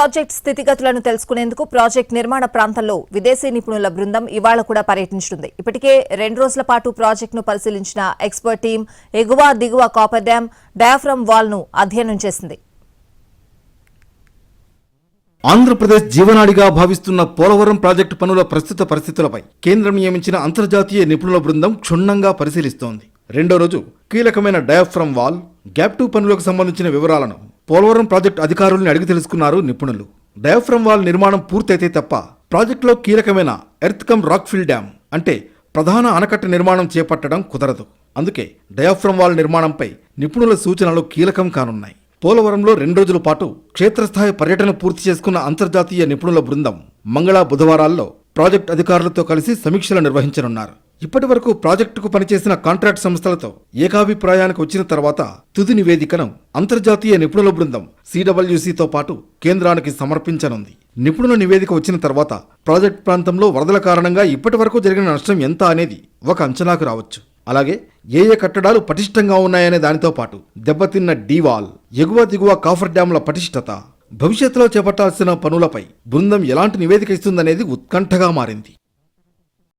Project స్థితిగతులను తెలుసుకునేందుకు project నిర్మాణ ప్రాంతంలో విదేశీ నిపుణుల బృందం ఇవాళ కూడా పర్యటించనుంది. ఇప్పటికే 2 రోజుల పాటు ప్రాజెక్టును పరిశీలించిన ఎక్స్పర్ట్ టీం ఎగువ దిగువ కాపర్ డ్యాం, డయాఫ్రమ్ వాల్ ను అధ్యయనం చేసింది. ఆంధ్రప్రదేశ్ జీవనాడిగా భావిస్తున్న పోలవరం ప్రాజెక్టు పనుల ప్రస్తుత పరిస్థితులపై కేంద్రం నియమించిన అంతర్జాతీయ నిపుణుల బృందం క్షుణ్ణంగా పరిశీలిస్తోంది. 2వ రోజు కీలకమైన డయాఫ్రమ్ వాల్, గ్యాప్ 2 పనులకు సంబంధించిన వివరాలను పోలవరం ప్రాజెక్టు అధికారుల్ని అడిగి తెలుసుకున్నారు నిపుణులు. డయాఫ్రమ్ వాల్ నిర్మాణం పూర్తయితే తప్ప ప్రాజెక్టులో కీలకమైన earth cum rock fill dam అంటే ప్రధాన ఆనకట్ట నిర్మాణం చేపట్టడం కుదరదు. అందుకే డయాఫ్రమ్ వాల్ నిర్మాణంపై నిపుణుల సూచనలు కీలకం కానున్నాయి. పోలవరంలో 2 రోజుల పాటు క్షేత్రస్థాయి పర్యటన పూర్తి చేసుకున్న అంతర్జాతీయ నిపుణుల బృందం మంగళ, బుధవారాల్లో ప్రాజెక్టు అధికారులతో కలిసి సమీక్షలు నిర్వహించనున్నారు. ఇప్పటి వరకు ప్రాజెక్టుకు పనిచేసిన కాంట్రాక్ట్ సంస్థలతో ఏకాభిప్రాయానికి వచ్చిన తర్వాత తుది నివేదికను అంతర్జాతీయ నిపుణుల బృందం CWCతో పాటు కేంద్రానికి సమర్పించనుంది. నిపుణుల నివేదిక వచ్చిన తర్వాత ప్రాజెక్టు ప్రాంతంలో వరదల కారణంగా ఇప్పటి వరకు జరిగిన నష్టం ఎంత అనేది ఒక అంచనాకు రావచ్చు. అలాగే ఏ కట్టడాలు పటిష్టంగా ఉన్నాయనే దానితో పాటు దెబ్బతిన్న డీవాల్, ఎగువ దిగువ కాఫర్ డ్యాంల పటిష్టత, భవిష్యత్తులో చేపట్టాల్సిన పనులపై బృందం ఎలాంటి నివేదిక ఇస్తుందనేది ఉత్కంఠగా మారింది.